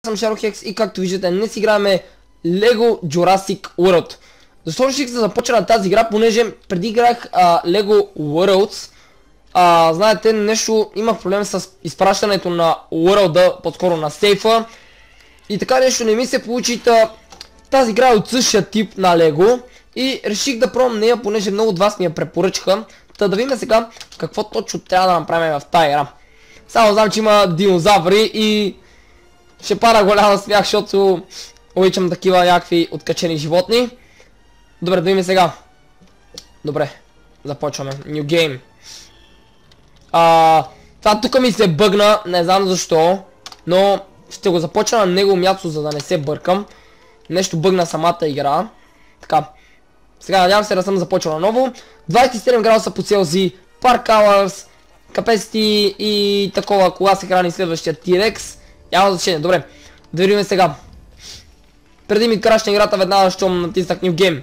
съм Шарохекс и както виждате днес играеме Lego Jurassic World. Защо реших да започна на тази игра, понеже преди играх Lego Worlds. Знаете, нещо имах проблем с изпращането на World-а, по-скоро на сейфа. И така нещо не ми се получи. Тази игра е от същия тип на Lego. И реших да пробвам нея, понеже много от вас ми я препоръчаха. Та да видим сега какво точно трябва да направим в тази игра. Само знам, че има динозаври и ще пара голяма смях, защото обичам такива някакви откачени животни. Добре, да видим сега. Добре, започваме. New Game. Това тук ми се бъгна, не знам защо, но ще го започна на него място, за да не се бъркам. Нещо бъгна самата игра. Така, сега надявам се да съм започвал наново. 27 градуса по Целзий, Park Hours, Capacity и такова, кога се храни следващия T-Rex. Няма значение, добре. Да видим сега. Преди ми крашна играта веднага, щом натиснах New Game.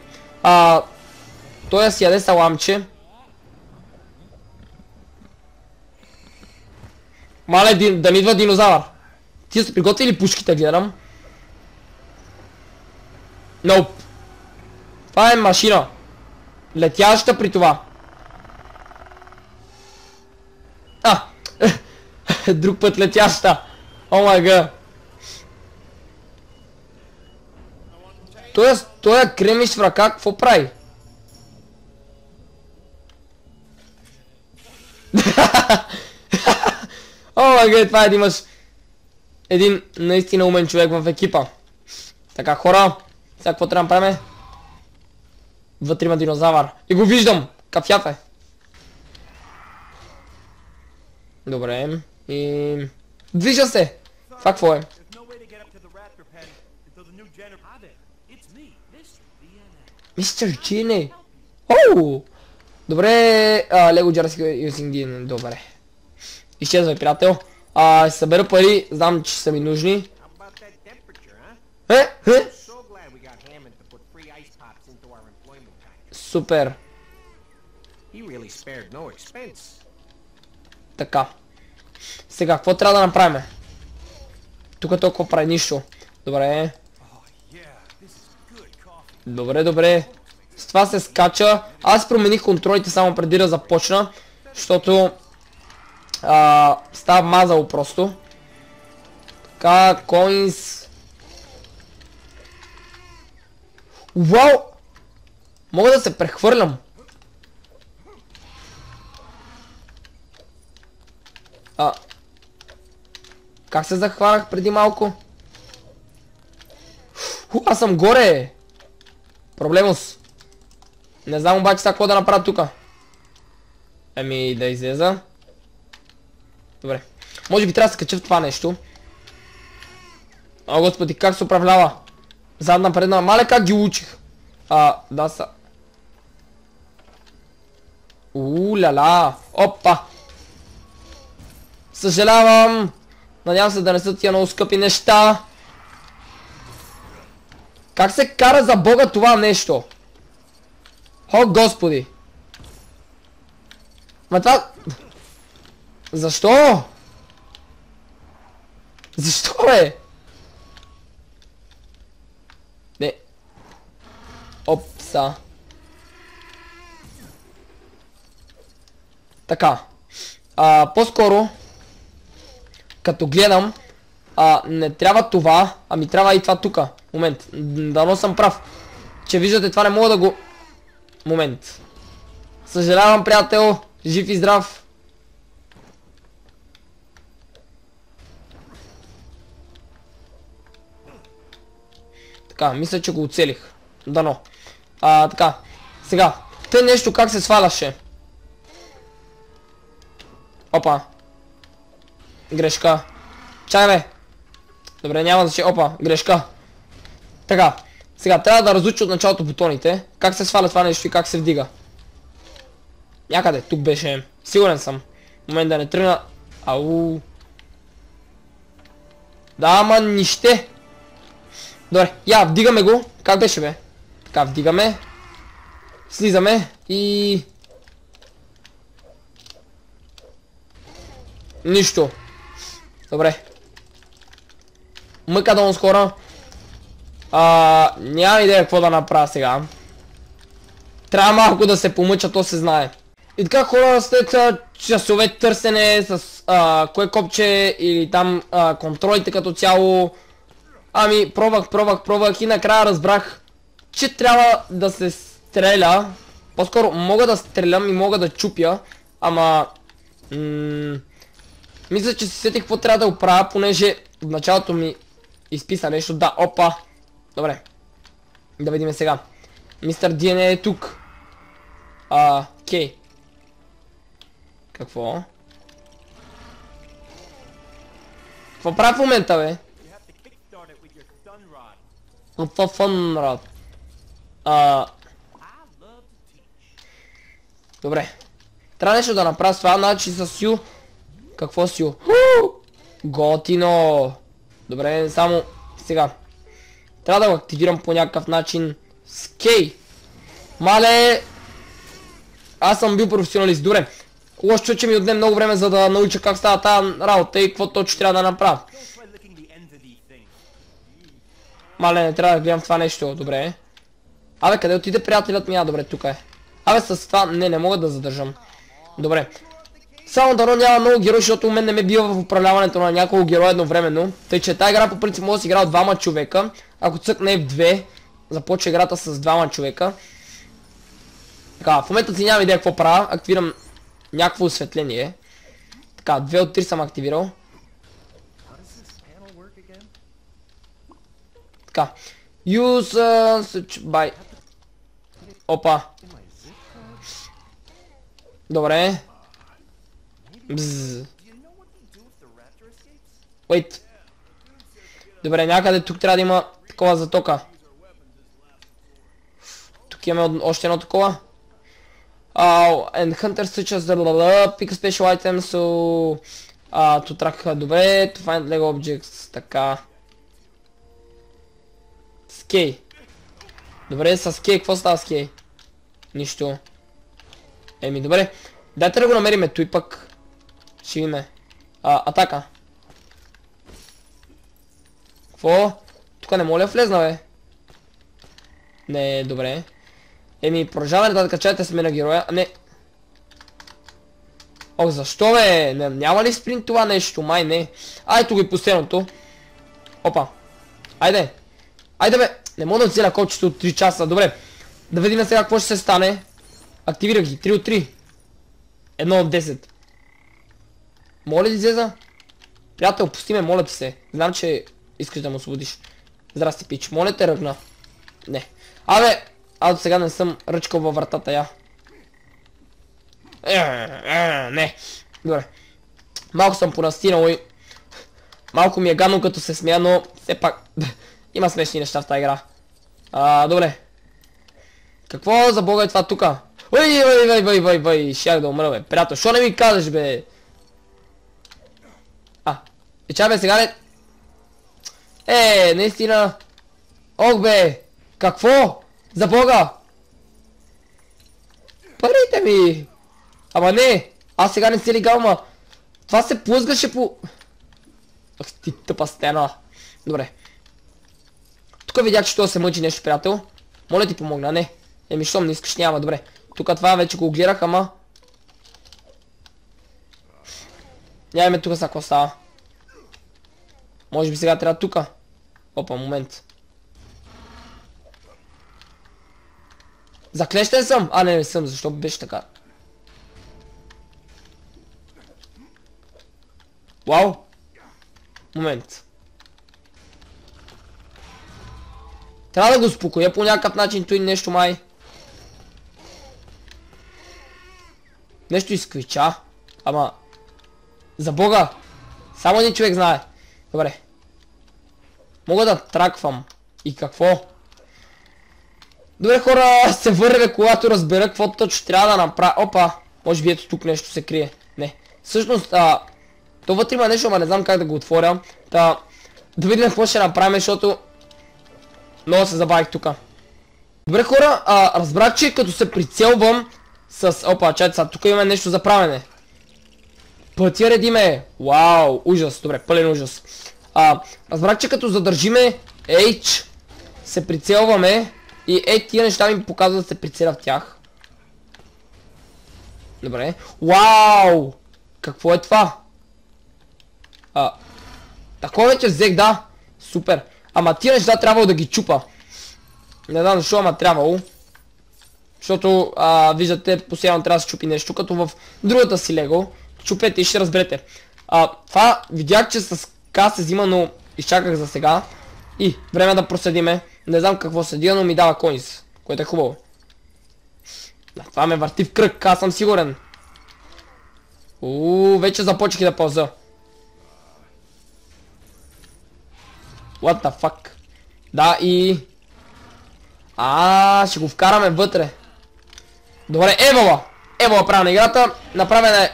Той си яде саламче. Мале, да ми идва динозавър. Ти са приготвили пушките, гледам. Nope. Това е машина. Летяща при това. Друг път летяща. О май гад. Той е кремиш в ръка, какво прави? О май гад, това е да имаш един наистина умен човек в екипа. Така, хора, сега какво трябва да правим? Вътре има динозавър. И го виждам! Кафяв е. Добре. И... движа се! Това какво е? Мистер Джини! Оу! Добре, Lego Jurassic using D. Добре. Изчезвай, приятел. Ще събера пари, знам, че са ми нужни. Супер. Така. Сега, какво трябва да направим? Тук толкова прави нищо. Добре. Добре. С това се скача. Аз промених контролите само преди да започна. Защото става мазало просто. Така, coins. Вау! Мога да се прехвърлям. Как се захванах преди малко? Аз съм горе! Проблемус. Не знам обаче сега какво да направя тука. Еми да излеза. Добре. Може би трябва да се кача в това нещо. О, господи, как се управлява? Задна, предна. Мале, как ги учих? Да са. Ла-ла. Опа. Съжалявам. Надявам се да не са тия много скъпи неща. Как се кара за бога това нещо? О, господи. Ма това... Защо? Защо, бе? Не. Опса. Така. По-скоро, като гледам, не трябва това, ами трябва и това тука. Момент. Дано съм прав. Че виждате, това не мога да го... Момент. Съжалявам, приятел. Жив и здрав. Така, мисля, че го оцелих. Дано. Така. Сега. Те нещо как се сваляше. Опа. Грешка. Чай, бе. Добре, няма да че... Опа, грешка. Така. Сега, трябва да разуча от началото бутоните. Как се сваля това нещо и как се вдига. Някъде, тук беше. Сигурен съм. Момент да не тръгна. Ау. Да, ама нище. Добре, я, вдигаме го. Как беше, бе? Така, вдигаме. Слизаме и... Нищо. Добре. мъка долу с хора. Нямам идея какво да направя сега. Трябва малко да се помъча, то се знае. И така хора, след часове търсене с кое копче или там контролите като цяло. Ами пробвах и накрая разбрах, че трябва да се стреля. По-скоро мога да стрелям и мога да чупя, ама мисля, че си сетих какво трябва да оправя, понеже в началото ми изписа нещо. Да, опа. Добре. Да видим сега. Мистер DNA е тук. Окей. Какво? Какво прави в момента, бе? Какво фън, рад? Добре. Трябва нещо да направя с това, значи с Ю. Какво с Ю? Готино! Добре, само сега. Трябва да го активирам по някакъв начин с Кей. Мале! Аз съм бил професионалист. Добре. Лошо, че ми отне много време, за да науча как става тази работа и какво точно трябва да направя. Мале, не трябва да гледам това нещо. Добре. Абе, къде отиде приятелят ми? Добре, тук е. Абе, с това не мога да задържам. Добре. Само дано няма много герои, защото у мен не ме бива в управляването на няколко героя едновременно. Тъй, че тази игра по принцип може да се игра от двама човека. Ако цъкне F2, започва играта с двама човека. Така, в момента си нямам идея какво правя. Активирам някакво осветление. Така, 2 от 3 съм активирал. Така. Use switch by. Опа. Добре. Бззз. Wait. Добре, някъде тук трябва да има такова затока. Тук имаме още едно такова. And Hunter switches the pick a special item so to track. Добре, to find Lego objects. Така. С Кей. Добре, с Кей, какво става с Кей? Нищо. Еми, добре. Дайте да го намериме той пък. Ще видим. Атака. Какво? Тук не мога ли влезна, бе? Не, добре. Еми, продължаваме да качайте сме на героя. Не. Ох, защо, бе? Няма ли спринт това нещо? Май не. Ай, тук и последното. Опа. Айде. Айде, бе. Не мога да отзеля копчето от 3 часа. Добре. Да видим сега какво ще се стане. Активира ги. 3 от 3. 1 от 10. Моля ли излеза? Приятел, пусти ме, моля ти се. Знам, че искаш да му освободиш. Здрасти, пич. Моля те, ръгна. Не. Абе, аз до сега не съм ръчкал във вратата, я. Не. Добре. Малко съм понастинал и... Малко ми е гадно като се смея, но все пак... Има смешни неща в тази игра. Добре. Какво за бога е това тука? Ой, щях да умра, бе. Приятел, що не ми казаш, бе? Чай, бе, сега не... наистина... Ох, бе! Какво? За бога! Парите ми! Ама не! Аз сега не си легал, ма... Това се плъзгаше по... Ах, ти тъпа стена. Добре. Тук видях, че това се мъчи нещо, приятел. Моля ти помогна, не. Еми, щом не искаш, няма, добре. Тук това вече го гледах, ама... Нямаме тук са какво става. Може би сега трябва тука. Опа, момент. Заклещен съм! Не съм, защо беше така? Вау! Момент. Трябва да го успокоя по някакъв начин, той нещо май. Нещо изквича. Ама... За бога! Само един човек знае. Добре. Мога да траквам. И какво? Добре, хора, се върве, когато разбера какво точно трябва да направя. Опа! Може би ето тук нещо се крие. Не. Всъщност, то вътре има нещо, ама не знам как да го отворя. Да видим какво ще направим, защото... Много се забавих тука. Добре, хора, разбрах, че като се прицелвам с... Опа, чайте сега, тук има нещо за правене. Пътя редиме. Вау, ужас, добре, пълен ужас. Разбрах, че като задържиме H, се прицелваме и тия неща ми показват да се прицеля в тях. Добре. Вау! Какво е това? Такова вече взех, да. Супер. Ама тия неща трябвало да ги чупа. Не знам защо, ама трябвало. Защото, виждате, постоянно трябва да се чупи нещо, като в другата си лего. Чупете и ще разберете. Това видях, че с К се взима, но изчаках за сега. И време да проследиме. Не знам какво седя, но ми дава коинс, което е хубаво. Това ме върти в кръг, аз съм сигурен. Вече започнах да полза. What the fuck? Да, и... ще го вкараме вътре. Добре, Евала правя на играта. Направена е...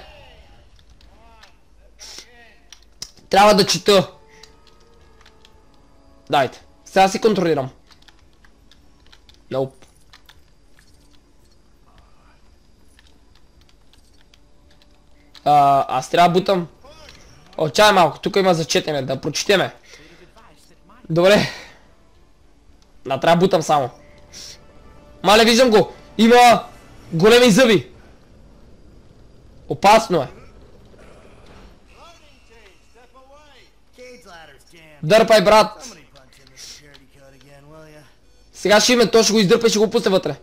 Трябва да чета. Дайте. Сега си контролирам. Nope. Аз трябва да бутам. Чай малко, тук има за четене, да прочетеме. Добре. Трябва да бутам само. Мале, виждам го. Има големи зъби. Опасно е. Дърпай, брат. Сега ще имаме, то ще го издърпа и ще го пусне вътре.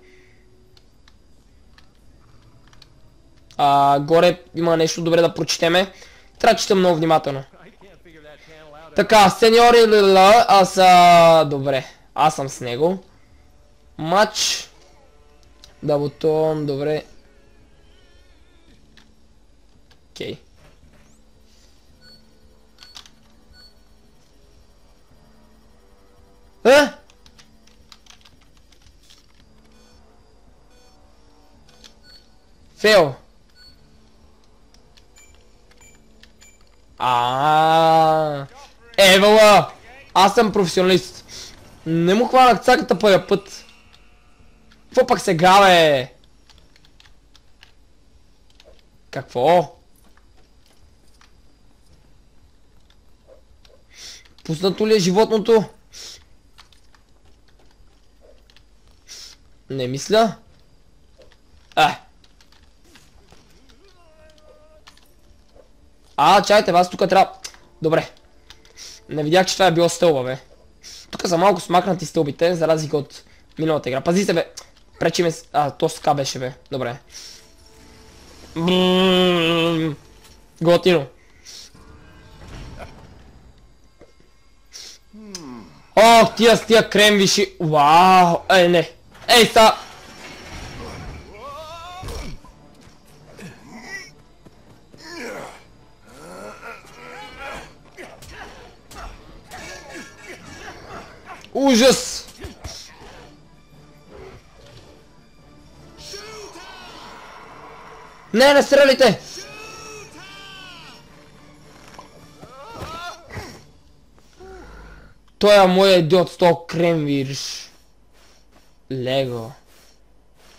Горе има нещо добре да прочетеме. Трябва да чета много внимателно. Така, сеньори Лила, добре. Аз съм с него. Матч. Да, бутон, добре. Окей. Фейл. Евала! Аз съм професионалист. Не му хванах цаката първия път. Какво пък сега, бе? Какво? Пуснато ли е животното? Не мисля. Чайте, аз тук трябва... Добре. Не видях, че това е било стълба, бе. Тук са малко смакнати стълбите, за разлика от миналата игра. Пази се, бе. Пречи ме... То ска беше, бе. Добре. Готино. Ох, тия кремвиши. Вау. Не. Са. Ужас! Не стреляйте! Той е моя идиот с този кремвирш. Лего.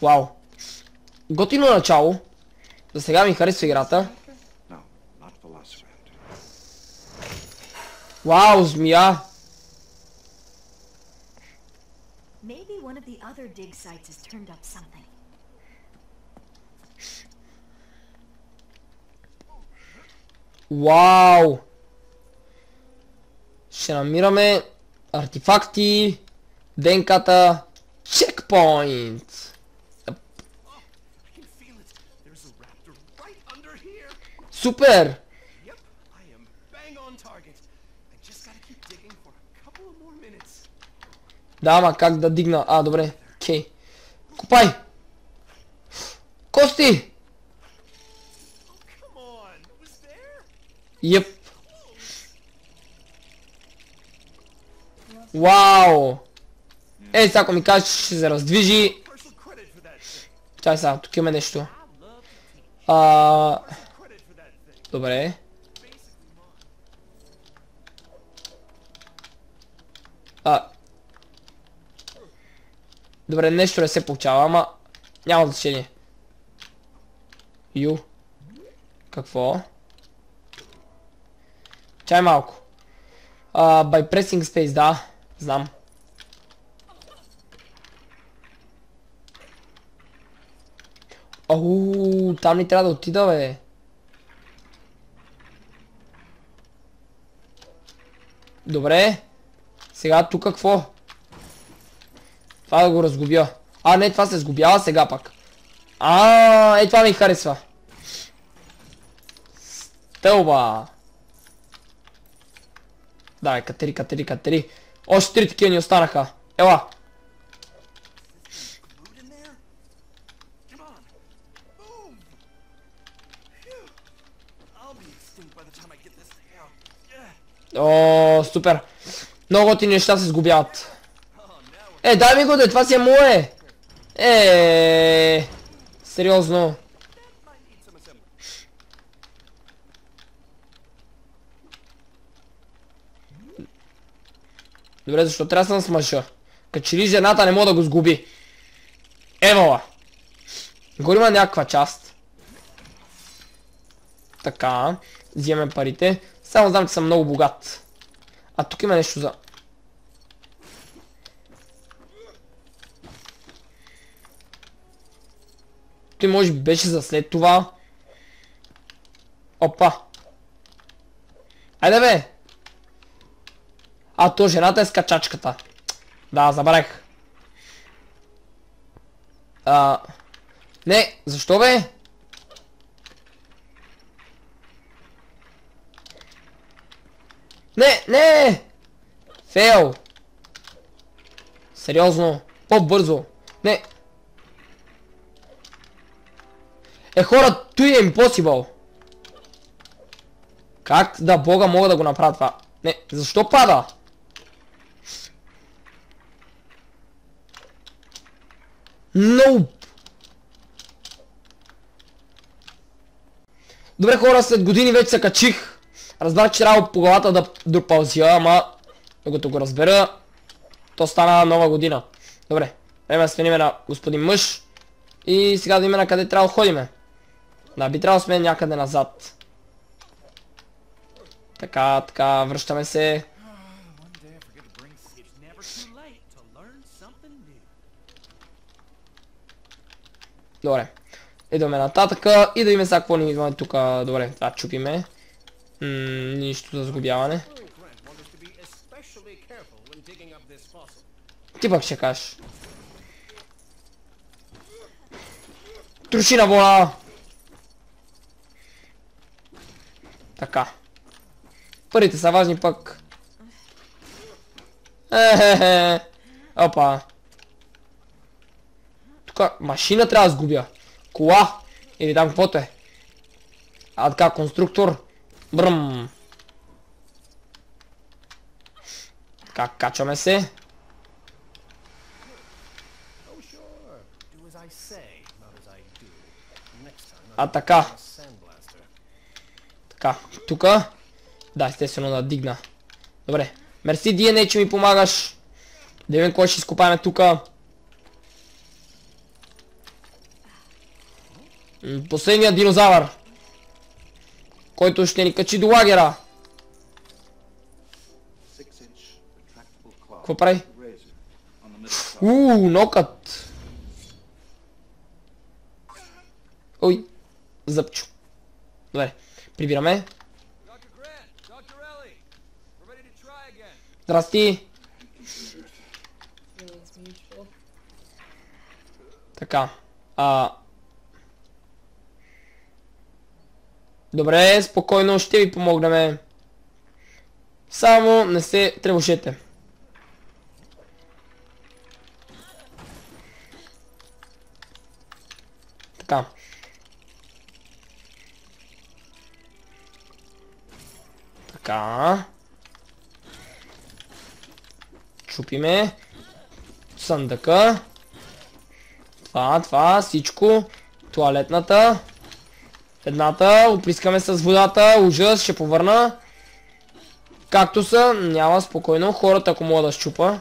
Вау. Готино начало. За сега ми харесва играта. Вау, змия. Maybe one of the other dig sites has turned up something. Вау! Ще намираме артефакти, ДНК-та, чекпоинт. Супер! Да, ама как да дигна? Добре. Окей. Копай! Кости! Йеп. Вау! Сега ако ми кажеш, че ще се раздвижи. Чай сега, тук има нещо. Добре. Добре, нещо не се получава, ама няма значение. Какво? Чай малко. By pressing space, да. Знам. Оу, там ли трябва да отида, бе? Добре. Сега тук какво? Това да го разгубя. Не, това се сгубява сега пак. Това ми харесва. Стълба. Давай, катери. Още 3 такива ни останаха. Ела. О, супер. Много ти неща се сгубяват. Дай ми го, да, това си е мое. Сериозно. Добре, защо трябва да съм с мъжа? Като че ли жената не мога да го сгуби. Евала. Горе има някаква част. Така. Вземем парите. Само знам, че съм много богат. Тук има нещо за... Той може би беше за след това. Опа. Айде бе. То жената е с качачката. Да, забравих. Не, защо бе? Не! Фейл. Сериозно. По-бързо. Не. Хора, той е impossible. Как да бога мога да го направя това? Не, защо пада? Nope. Добре, хора, след години вече се качих. Разбрах, че трябва по главата да допълзя, ама докато го разбера, то стана нова година. Добре, време да сменим на господин мъж. И сега да има на къде трябва да ходиме. Да, би трябвало да сме някъде назад. Така, връщаме се. Добре. Идваме нататъка и да видим сега какво ни идваме тук. Добре, това чупиме. Нищо за сгубяване. Ти пък ще кажеш. Трушина вола! Така. Парите са важни пък. Опа. Тука машина трябва да сгубя. Кола. Или там каквото е. Така, конструктор. Бръм. Така, качваме се. Така. Така, тука. Да, естествено да дигна. Добре. Мерси, DNA, че ми помагаш. Да видим кой ще изкопаем тука. Последният динозавър. Който ще ни качи до лагера. Какво прави? Нокът. Ой, зъбчо. Добре, прибираме. Здрасти. Така. Добре, спокойно, ще ви помогнем. Само не се тревожете. Така. Така. Чупиме. Съндъка. Това, всичко. Туалетната. Едната, оприскаме с водата, ужас, ще повърна. Както са, няма, спокойно, хората ако мога да щупа.